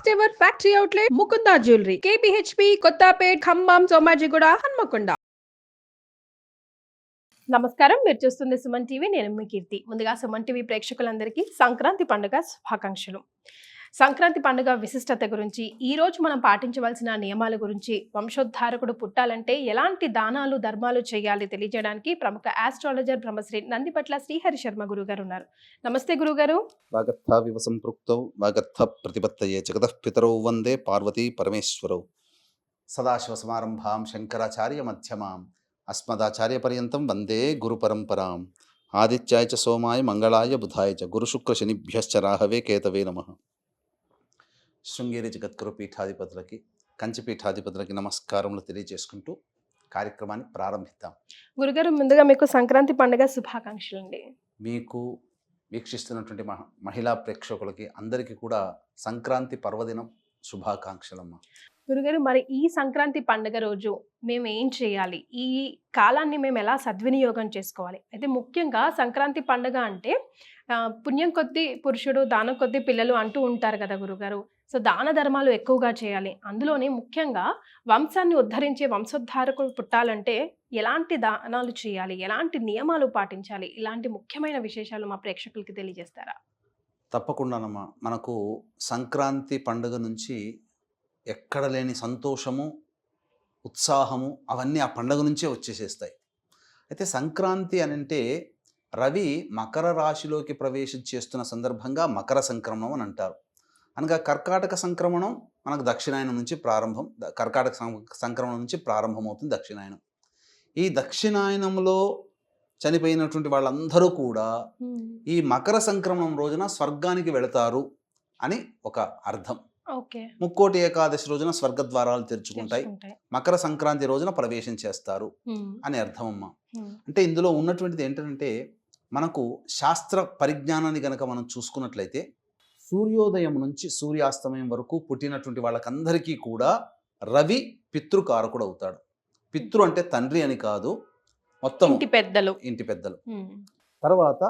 First ever factory outlet Mukunda jewellery KPHB Kothapet Khammam Somajiguda Hanmakonda. నమస్కారం, మీరు చూస్తుంది సుమన్ టీవీ. నేను మీ కీర్తి. ముందుగా సుమన్ టీవీ ప్రేక్షకులందరికీ సంక్రాంతి పండుగ శుభాకాంక్షలు. సంక్రాంతి పండుగ విశిష్టత గురించి, ఈ రోజు మనం పాటించవలసిన నియమాల గురించి, వంశోద్ధారకుడు పుట్టాలంటే ఎలాంటి దానాలు ధర్మాలు చేయాలి తెలియజేయడానికి ప్రముఖ ఆస్ట్రాలజర్ బ్రహ్మశ్రీ నందిపట్ల శ్రీహరి శర్మ గురుగారు ఉన్నారు. నమస్తే గురుగారు. వాగర్థావివ సంపృక్తౌ వాగర్థ ప్రతిపత్తయే జగతః పితరౌ వందే పార్వతీ పరమేశ్వరౌ. సదాశివ సమారంభాం శంకరాచార్య మధ్యమాం అస్మదాచార్య పర్యంతం వందే గురు పరంపరాం. ఆదిత్యాయ చ సోమాయ మంగళాయ బుధాయ చ గురుశుక్ర శనిభ్యశ్చ రాహవే కేతవే నమః. శృంగేరి జగద్గురు పీఠాధిపతులకి, కంచి పీఠాధిపతులకి నమస్కారములు తెలియజేసుకుంటూ కార్యక్రమాన్ని ప్రారంభిద్దాం. గురుగారు, ముందుగా మీకు సంక్రాంతి పండుగ శుభాకాంక్షలు అండి. మీకు వీక్షిస్తున్నటువంటి మహిళా ప్రేక్షకులకి అందరికీ కూడా సంక్రాంతి పర్వదినం శుభాకాంక్షలమ్మ. గురుగారు, మరి ఈ సంక్రాంతి పండుగ రోజు మేము ఏం చేయాలి? ఈ కాలాన్ని మేము ఎలా సద్వినియోగం చేసుకోవాలి? అయితే ముఖ్యంగా సంక్రాంతి పండుగ అంటే పుణ్యం కొద్దీ పురుషుడు, దానం కొద్దీ పిల్లలు అంటూ ఉంటారు కదా గురుగారు. సో దాన ధర్మాలు ఎక్కువగా చేయాలి. అందులోనే ముఖ్యంగా వంశాన్ని ఉద్ధరించే వంశోద్ధారకుడు పుట్టాలంటే ఎలాంటి దానాలు చేయాలి, ఎలాంటి నియమాలు పాటించాలి, ఇలాంటి ముఖ్యమైన విశేషాలు మా ప్రేక్షకులకి తెలియజేస్తారా? తప్పకుండానమ్మా. మనకు సంక్రాంతి పండుగ నుంచి ఎక్కడ లేని సంతోషము, ఉత్సాహము అవన్నీ ఆ పండుగ నుంచే వచ్చేసేస్తాయి. అయితే సంక్రాంతి అని అంటే రవి మకర రాశిలోకి ప్రవేశం చేస్తున్న సందర్భంగా మకర సంక్రమణం అని అంటారు. అనగా కర్కాటక సంక్రమణం మనకు దక్షిణాయనం నుంచి ప్రారంభం, కర్కాటక సంక్రమణం నుంచి ప్రారంభమవుతుంది దక్షిణాయనం. ఈ దక్షిణాయనంలో చనిపోయినటువంటి వాళ్ళందరూ కూడా ఈ మకర సంక్రమణం రోజున స్వర్గానికి వెళతారు అని ఒక అర్థం. ముక్కోటి ఏకాదశి రోజున స్వర్గద్వారాలు తెరుచుకుంటాయి, మకర సంక్రాంతి రోజున ప్రవేశం చేస్తారు అని అర్థం అమ్మ. అంటే ఇందులో ఉన్నటువంటిది ఏంటంటే, మనకు శాస్త్ర పరిజ్ఞానాన్ని గనక మనం చూసుకున్నట్లయితే సూర్యోదయం నుంచి సూర్యాస్తమయం వరకు పుట్టినటువంటి వాళ్ళకందరికీ కూడా రవి పితృకారకుడు అవుతాడు. పితృ అంటే తండ్రి అని కాదు, మొత్తం ఇంటి పెద్దలు. తర్వాత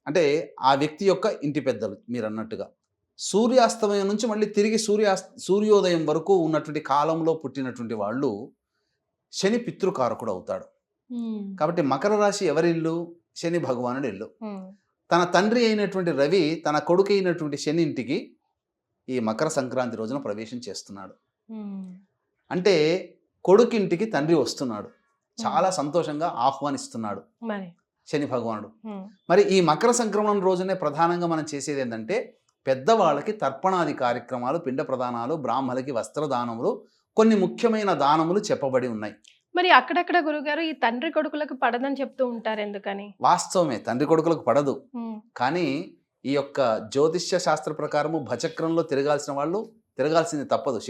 అంటే ఆ వ్యక్తి యొక్క ఇంటి పెద్దలు. మీరు అన్నట్టుగా సూర్యాస్తమయం నుంచి మళ్ళీ తిరిగి సూర్యోదయం వరకు ఉన్నటువంటి కాలంలో పుట్టినటువంటి వాళ్ళు శని పితృకారకుడు అవుతాడు. కాబట్టి మకర రాశి ఎవరిల్లు? శని భగవానుడు ఇల్లు. తన తండ్రి అయినటువంటి రవి తన కొడుకు అయినటువంటి శని ఇంటికి ఈ మకర సంక్రాంతి రోజున ప్రవేశం చేస్తున్నాడు. అంటే కొడుకింటికి తండ్రి వస్తున్నాడు, చాలా సంతోషంగా ఆహ్వానిస్తున్నాడు శని భగవానుడు. మరి ఈ మకర సంక్రమణం రోజునే ప్రధానంగా మనం చేసేది ఏంటంటే, పెద్దవాళ్ళకి తర్పణాది కార్యక్రమాలు, పిండ ప్రదానాలు, బ్రాహ్మలకి వస్త్రదానములు, కొన్ని ముఖ్యమైన దానములు చెప్పబడి ఉన్నాయి. మరి అక్కడక్కడ గురుగారు ఈ తండ్రి కొడుకులకు పడదని చెప్తూ ఉంటారు, ఎందుకని? వాస్తవమే, తండ్రి కొడుకులకు పడదు. కానీ ఈ యొక్క జ్యోతిష్య శాస్త్ర ప్రకారము భచక్రంలో తిరగాల్సిన వాళ్ళు తిరగాల్సింది తప్పదు.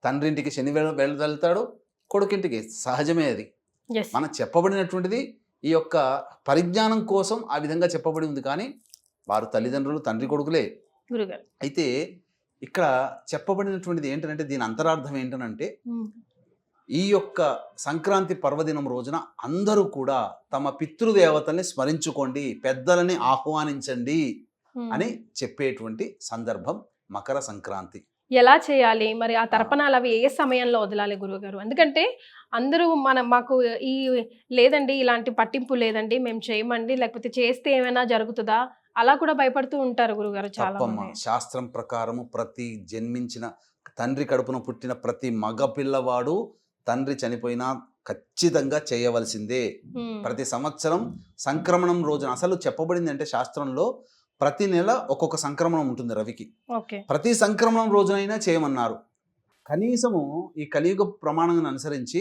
తండ్రింటికి శని వెళ్తాడు, కొడుకింటికి. సహజమే అది. మనం చెప్పబడినటువంటిది ఈ యొక్క పరిజ్ఞానం కోసం ఆ విధంగా చెప్పబడి ఉంది. కానీ వారు తల్లిదండ్రులు తండ్రి కొడుకులే. అయితే ఇక్కడ చెప్పబడినటువంటిది ఏంటంటే, దీని అంతరార్థం ఏంటనంటే, ఈ యొక్క సంక్రాంతి పర్వదినం రోజున అందరూ కూడా తమ పితృదేవతల్ని స్మరించుకోండి, పెద్దలని ఆహ్వానించండి అని చెప్పేటువంటి సందర్భం మకర సంక్రాంతి. ఎలా చేయాలి మరి? ఆ తర్పణాలు అవి ఏ సమయంలో వదలాలి గురువుగారు? ఎందుకంటే అందరూ మాకు ఈ లేదండి, ఇలాంటి పట్టింపు లేదండి, మేము చేయమండి, లేకపోతే చేస్తే ఏమైనా జరుగుతుందా, అలా కూడా భయపడుతూ ఉంటారు గురుగారు చాలా మంది. శాస్త్రం ప్రకారము ప్రతి జన్మించిన తండ్రి కడుపున పుట్టిన ప్రతి మగ పిల్లవాడు తండ్రి చనిపోయినా ఖచ్చితంగా చేయవలసిందే. ప్రతి సంవత్సరం సంక్రమణం రోజున అసలు చెప్పబడింది అంటే, శాస్త్రంలో ప్రతి నెల ఒక్కొక్క సంక్రమణం ఉంటుంది రవికి. ప్రతి సంక్రమణం రోజునైనా చేయమన్నారు. కనీసము ఈ కలియుగ ప్రమాణాన్ని అనుసరించి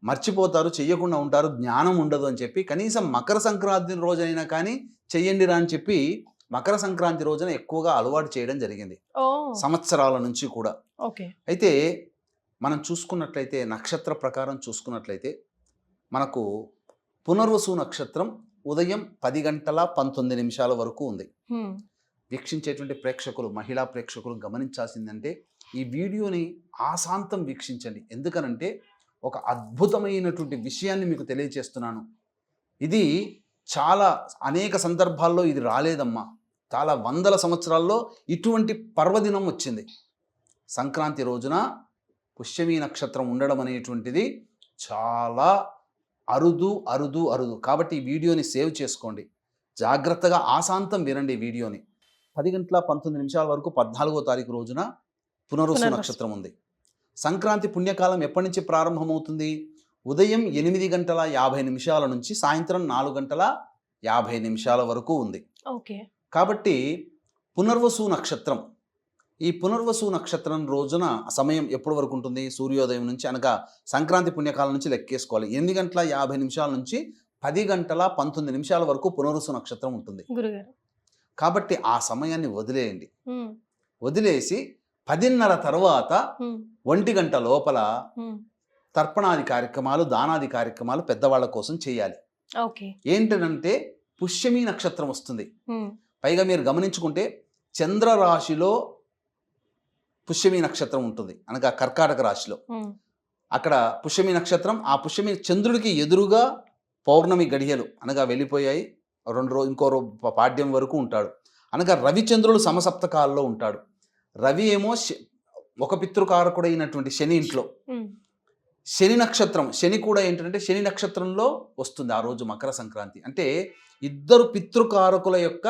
మర్చిపోతారు, చెయ్యకుండా ఉంటారు, జ్ఞానం ఉండదు అని చెప్పి కనీసం మకర సంక్రాంతి రోజైనా కానీ చెయ్యండిరా అని చెప్పి మకర సంక్రాంతి రోజున ఎక్కువగా అలవాటు చేయడం జరిగింది సంవత్సరాల నుంచి కూడా. అయితే మనం చూసుకున్నట్లయితే నక్షత్ర ప్రకారం చూసుకున్నట్లయితే మనకు పునర్వసు నక్షత్రం ఉదయం 10:19 వరకు ఉంది. వీక్షించేటువంటి ప్రేక్షకులు, మహిళా ప్రేక్షకులు గమనించాల్సిందంటే, ఈ వీడియోని ఆశాంతం వీక్షించండి. ఎందుకనంటే ఒక అద్భుతమైనటువంటి విషయాన్ని మీకు తెలియజేస్తున్నాను. ఇది చాలా అనేక సందర్భాల్లో ఇది రాలేదమ్మా. చాలా వందల సంవత్సరాల్లో ఇటువంటి పర్వదినం వచ్చింది. సంక్రాంతి రోజున పుష్యమి నక్షత్రం ఉండడం అనేటువంటిది చాలా అరుదు అరుదు అరుదు. కాబట్టి ఈ వీడియోని సేవ్ చేసుకోండి, జాగ్రత్తగా ఆశాంతం వినండి ఈ వీడియోని. 10:19 వరకు 14వ తారీఖు రోజున పునర్వసు నక్షత్రం ఉంది. సంక్రాంతి పుణ్యకాలం ఎప్పటి నుంచి ప్రారంభమవుతుంది? ఉదయం 8:50 నుంచి సాయంత్రం 4:50 వరకు ఉంది. ఓకే. కాబట్టి పునర్వసు నక్షత్రం, ఈ పునర్వసు నక్షత్రం రోజున సమయం ఎప్పటి వరకు ఉంటుంది? సూర్యోదయం నుంచి, అనగా సంక్రాంతి పుణ్యకాలం నుంచి లెక్కేసుకోవాలి. 8:50 నుంచి 10:19 వరకు పునర్వసు నక్షత్రం ఉంటుంది. గురుగారు. కాబట్టి ఆ సమయాన్ని వదిలేయండి. వదిలేసి 10:30 తర్వాత 1 గంట లోపల తర్పణాది కార్యక్రమాలు, దానాది కార్యక్రమాలు పెద్దవాళ్ళ కోసం చేయాలి. ఓకే. ఏంటంటే పుష్యమి నక్షత్రం వస్తుంది. పైగా మీరు గమనించుకుంటే చంద్ర రాశిలో పుష్యమి నక్షత్రం ఉంటుంది, అనగా కర్కాటక రాశిలో. అక్కడ పుష్యమి నక్షత్రం, ఆ పుష్యమి చంద్రుడికి ఎదురుగా పౌర్ణమి గడియలు అనగా వెళ్ళిపోయాయి. 2 రోజు ఇంకో పాడ్యం వరకు ఉంటాడు. అనగా రవిచంద్రుడు సమసప్తకాల్లో ఉంటాడు. రవి ఏమో ఒక పితృకారకుడైనటువంటి శని ఇంట్లో, శని నక్షత్రం, శని కూడా ఏంటంటే శని నక్షత్రంలో వస్తుంది ఆ రోజు మకర సంక్రాంతి. అంటే ఇద్దరు పితృకారకుల యొక్క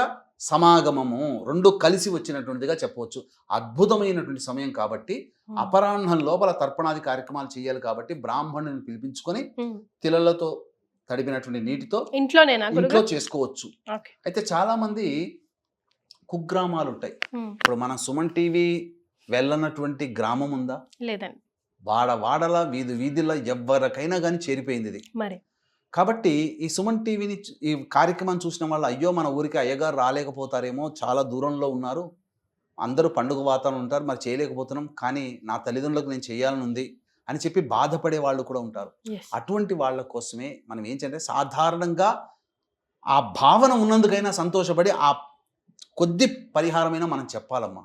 సమాగమము, 2 కలిసి వచ్చినటువంటిదిగా చెప్పవచ్చు. అద్భుతమైనటువంటి సమయం కాబట్టి అపరాహ్నం లోపల తర్పణాది కార్యక్రమాలు చేయాలి. కాబట్టి బ్రాహ్మణుని పిలిపించుకొని తిలలతో తడిపినటువంటి నీటితో ఇంట్లో చేసుకోవచ్చు. అయితే చాలా మంది కుగ్రామాలు ఉంటాయి. ఇప్పుడు మన సుమన్ టీవీ వెళ్ళనటువంటి గ్రామం ఉందా? లేదండి. వాడల వీధిలో ఎవరికైనా కానీ చేరిపోయింది ఇది. మరి కాబట్టి ఈ సుమన్ టీవీని, ఈ కార్యక్రమాన్ని చూసిన వాళ్ళు, అయ్యో మన ఊరికి అయ్యగారు రాలేకపోతారేమో, చాలా దూరంలో ఉన్నారు, అందరూ పండుగ వాతావరణం ఉంటారు, మరి చేయలేకపోతున్నాం, కానీ నా తల్లిదండ్రులకు నేను చేయాలని ఉంది అని చెప్పి బాధపడే వాళ్ళు కూడా ఉంటారు. అటువంటి వాళ్ళ కోసమే మనం ఏం చేయాలంటే, సాధారణంగా ఆ భావన ఉన్నందుకైనా సంతోషపడి ఆ కొద్ది పరిహారమైనా మనం చెప్పాలమ్మా.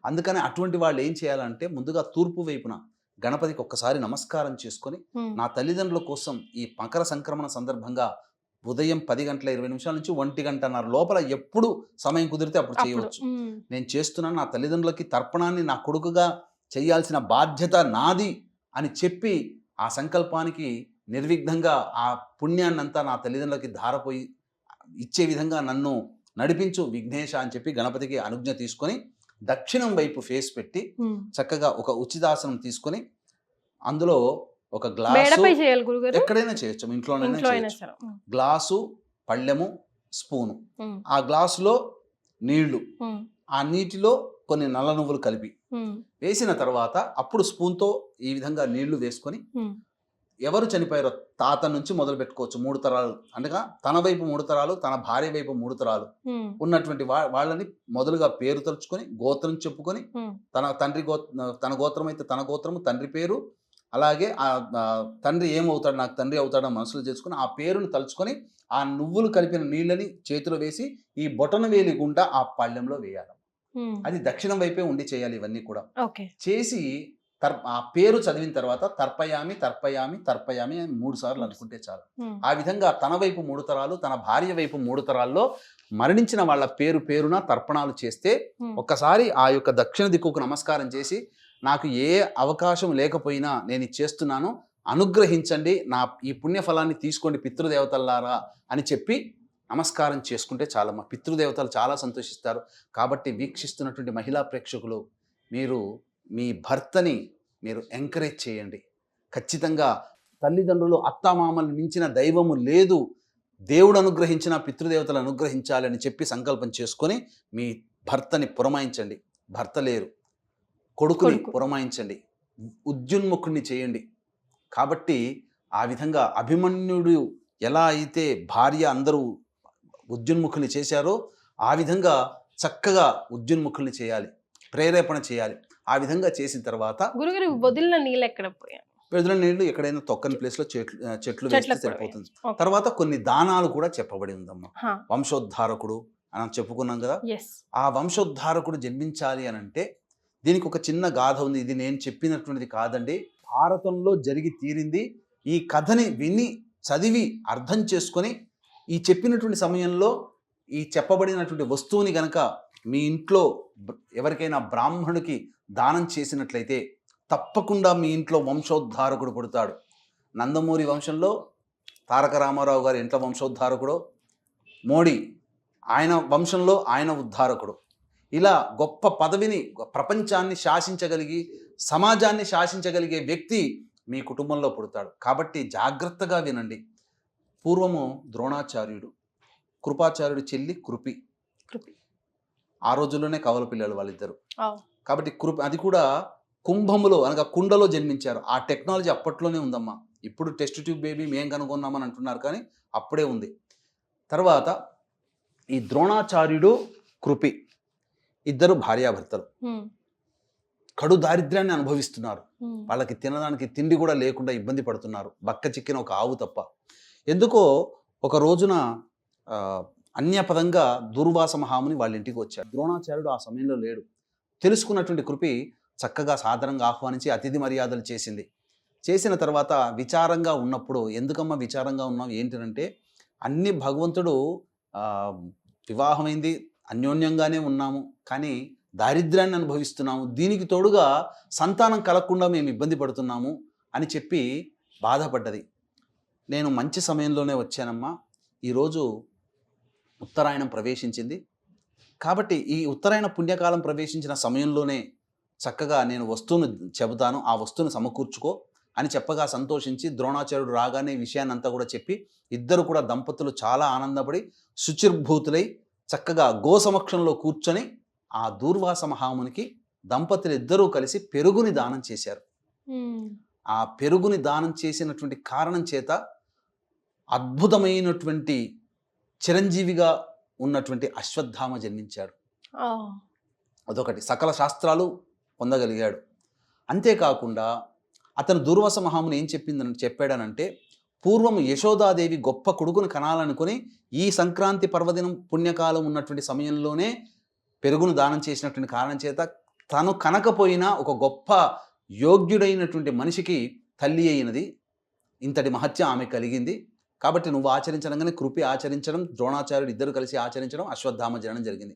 అందుకని అటువంటి వాళ్ళు ఏం చేయాలంటే, ముందుగా తూర్పు వైపున గణపతికి ఒక్కసారి నమస్కారం చేసుకొని, నా తల్లిదండ్రుల కోసం ఈ మకర సంక్రమణ సందర్భంగా ఉదయం 10:20 నుంచి 1:30 లోపల ఎప్పుడు సమయం కుదిరితే అప్పుడు చేయవచ్చు. నేను చేస్తున్నాను, నా తల్లిదండ్రులకి తర్పణాన్ని నా కొడుకుగా చేయాల్సిన బాధ్యత నాది అని చెప్పి ఆ సంకల్పానికి నిర్విఘ్నంగా ఆ పుణ్యాన్నంతా నా తల్లిదండ్రులకి ధారపోయి ఇచ్చే విధంగా నన్ను నడిపించు విఘ్నేశ అని చెప్పి గణపతికి అనుజ్ఞ తీసుకొని దక్షిణం వైపు ఫేస్ పెట్టి చక్కగా ఒక ఉచితాసనం తీసుకొని అందులో ఒక గ్లాసు, ఎక్కడైనా చేయొచ్చు, ఇంట్లోనైనా చేయొచ్చు, గ్లాసు, పళ్ళెము, స్పూను, ఆ గ్లాసులో నీళ్లు, ఆ నీటిలో కొన్ని నల్ల నువ్వులు కలిపి వేసిన తర్వాత అప్పుడు స్పూన్తో ఈ విధంగా నీళ్లు వేసుకొని, ఎవరు చనిపోయారో తాత నుంచి మొదలు పెట్టుకోవచ్చు, 3 తరాలు, అనగా తన వైపు 3 తరాలు, తన భార్య వైపు 3 తరాలు ఉన్నటువంటి వాళ్ళని మొదలుగా పేరు తలుచుకొని, గోత్రం చెప్పుకొని, తన గోత్రం అయితే తన గోత్రము, తండ్రి పేరు, అలాగే ఆ తండ్రి ఏమవుతాడు, నాకు తండ్రి అవుతాడో మనసులో చేసుకుని ఆ పేరును తలుచుకొని ఆ నువ్వులు కలిపిన నీళ్ళని చేతిలో వేసి ఈ బొటన వేలి గుండా ఆ పళ్ళెంలో వేయాలి. అది దక్షిణం వైపే ఉండి చేయాలి. ఇవన్నీ కూడా చేసి ఆ పేరు చదివిన తర్వాత తర్పయామి తర్పయామి తర్పయామి అని 3 సార్లు అనుకుంటే చాలు. ఆ విధంగా తన వైపు 3 తరాలు, తన భార్య వైపు 3 తరాల్లో మరణించిన వాళ్ళ పేరున తర్పణాలు చేస్తే, ఒక్కసారి ఆ యొక్క దక్షిణ దిక్కుకు నమస్కారం చేసి, నాకు ఏ అవకాశం లేకపోయినా నేను చేస్తున్నాను, అనుగ్రహించండి, నా ఈ పుణ్యఫలాన్ని తీసుకోండి పితృదేవతల్లారా అని చెప్పి నమస్కారం చేసుకుంటే చాలమ్మా. పితృదేవతలు చాలా సంతోషిస్తారు. కాబట్టి వీక్షిస్తున్నటువంటి మహిళా ప్రేక్షకులు, మీరు మీ భర్తని మీరు ఎంకరేజ్ చేయండి. ఖచ్చితంగా తల్లిదండ్రులు, అత్తామామల్ని మించిన దైవము లేదు, దేవుడు అనుగ్రహించిన పితృదేవతలు అనుగ్రహించాలని చెప్పి సంకల్పం చేసుకొని మీ భర్తని పురమాయించండి. భర్త లేరు, కొడుకుని పురమాయించండి, ఉద్యున్ముఖుణ్ణి చేయండి. కాబట్టి ఆ విధంగా అభిమన్యుడు ఎలా అయితే భార్య అందరూ ఉద్యున్ముఖుల్ని చేశారో ఆ విధంగా చక్కగా ఉద్యున్ముఖుల్ని చేయాలి, ప్రేరేపణ చేయాలి. ఆ విధంగా చేసిన తర్వాత వదిలిన నీళ్ళు ఎక్కడ పోయాయి? వదిలిన నీళ్లు ఎక్కడైనా తొక్కని ప్లేస్ లో చెట్లు వేస్తే సరిపోతుంది. తర్వాత కొన్ని దానాలు కూడా చెప్పబడి ఉందమ్మా. వంశోద్ధారకుడు అని చెప్పుకున్నాం కదా, ఆ వంశోద్ధారకుడు జన్మించాలి అని అంటే దీనికి ఒక చిన్న గాథ ఉంది. ఇది నేను చెప్పినటువంటిది కాదండి, భారతంలో జరిగి తీరింది. ఈ కథని విని చదివి అర్థం చేసుకొని ఈ చెప్పినటువంటి సమయంలో ఈ చెప్పబడినటువంటి వస్తువుని గనక మీ ఇంట్లో ఎవరికైనా బ్రాహ్మణుడికి దానం చేసినట్లయితే తప్పకుండా మీ ఇంట్లో వంశోద్ధారకుడు పుడతాడు. నందమూరి వంశంలో తారక రామారావు గారి ఇంట్లో వంశోద్ధారకుడు, మోడీ ఆయన వంశంలో ఆయన ఉద్ధారకుడు. ఇలా గొప్ప పదవిని, ప్రపంచాన్ని శాసించగలిగి సమాజాన్ని శాసించగలిగే వ్యక్తి మీ కుటుంబంలో పుడతాడు. కాబట్టి జాగ్రత్తగా వినండి. పూర్వము ద్రోణాచార్యుడు, కృపాచార్యుడు చెల్లి కృపి. ఆ రోజుల్లోనే కవల పిల్లలు వాళ్ళిద్దరు. కాబట్టి అది కూడా కుంభములో అనగా కుండలో జన్మించారు. ఆ టెక్నాలజీ అప్పట్లోనే ఉందమ్మా. ఇప్పుడు టెస్ట్ ట్యూబ్ బేబీ మేం కనుగొన్నామని అంటున్నారు, కానీ అప్పుడే ఉంది. తర్వాత ఈ ద్రోణాచార్యుడు కృపి ఇద్దరు భార్యాభర్తలు కడు దారిద్ర్యాన్ని అనుభవిస్తున్నారు. వాళ్ళకి తినడానికి తిండి కూడా లేకుండా ఇబ్బంది పడుతున్నారు, బక్క చిక్కిన ఒక ఆవు తప్ప. ఎందుకో ఒక రోజున అన్యపదంగా దుర్వాస మహాముని వాళ్ళ ఇంటికి వచ్చాడు. ద్రోణాచార్యుడు ఆ సమయంలో లేడు. తెలుసుకున్నటువంటి కృపి చక్కగా సాధారణంగా ఆహ్వానించి అతిథి మర్యాదలు చేసింది. చేసిన తర్వాత విచారంగా ఉన్నప్పుడు, ఎందుకమ్మా విచారంగా ఉన్నాం ఏంటంటే, అన్ని భగవంతుడు వివాహమైంది, అన్యోన్యంగానే ఉన్నాము, కానీ దారిద్ర్యాన్ని అనుభవిస్తున్నాము, దీనికి తోడుగా సంతానం కలగకుండా మేము ఇబ్బంది పడుతున్నాము అని చెప్పి బాధపడ్డది. నేను మంచి సమయంలోనే వచ్చానమ్మా, ఈరోజు ఉత్తరాయణం ప్రవేశించింది, కాబట్టి ఈ ఉత్తరాయణ పుణ్యకాలం ప్రవేశించిన సమయంలోనే చక్కగా నేను వస్తువును చెబుతాను, ఆ వస్తువును సమకూర్చుకో అని చెప్పగా సంతోషించి ద్రోణాచార్యుడు రాగానే విషయాన్ని అంతా కూడా చెప్పి ఇద్దరు కూడా దంపతులు చాలా ఆనందపడి శుచిర్భూతులై చక్కగా గోసమక్షంలో కూర్చొని ఆ దూర్వాస మహామునికి దంపతులు ఇద్దరూ కలిసి పెరుగుని దానం చేశారు. ఆ పెరుగుని దానం చేసినటువంటి కారణం చేత అద్భుతమైనటువంటి చిరంజీవిగా ఉన్నటువంటి అశ్వత్థామ జన్మించాడు. అదొకటి, సకల శాస్త్రాలు పొందగలిగాడు. అంతేకాకుండా అతను దూర్వాస మహాముని ఏం చెప్పాడనంటే, పూర్వం యశోదాదేవి గొప్ప కొడుకును కనాలనుకుని ఈ సంక్రాంతి పర్వదినం పుణ్యకాలం ఉన్నటువంటి సమయంలోనే పెరుగును దానం చేసినటువంటి కారణం చేత తను కనకపోయినా ఒక గొప్ప యోగ్యుడైనటువంటి మనిషికి తల్లి అయినది, ఇంతటి మహత్యం ఆమె కలిగింది. కాబట్టి నువ్వు ఆచరించడంగానే కృపి ఆచరించడం, ద్రోణాచార్యుడు ఇద్దరు కలిసి ఆచరించడం, అశ్వత్థామ జననం జరిగింది.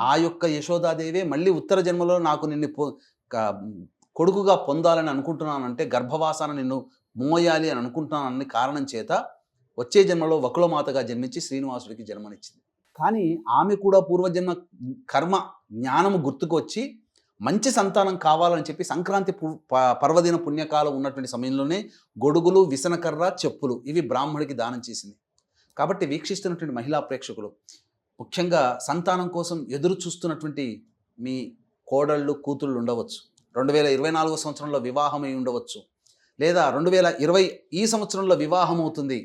ఆ యొక్క యశోదాదేవే మళ్ళీ ఉత్తర జన్మలో నాకు నిన్ను కొడుకుగా పొందాలని అనుకుంటున్నానంటే, గర్భవాసాన నిన్ను మోయాలి అని అనుకుంటున్నానని కారణం చేత వచ్చే జన్మలో వకులమాతగా జన్మించి శ్రీనివాసుడికి జన్మనిచ్చింది. కానీ ఆమె కూడా పూర్వజన్మ కర్మ జ్ఞానము గుర్తుకు వచ్చి మంచి సంతానం కావాలని చెప్పి సంక్రాంతి పర్వదిన పుణ్యకాలం ఉన్నటువంటి సమయంలోనే గొడుగులు, విసనకర్ర, చెప్పులు ఇవి బ్రాహ్మడికి దానం చేసింది. కాబట్టి వీక్షిస్తున్నటువంటి మహిళా ప్రేక్షకులు, ముఖ్యంగా సంతానం కోసం ఎదురు చూస్తున్నటువంటి మీ కోడళ్ళు, కూతుళ్ళు ఉండవచ్చు. 2024 సంవత్సరంలో వివాహమై ఉండవచ్చు, లేదా 2020 ఈ సంవత్సరంలో వివాహం అవుతుంది.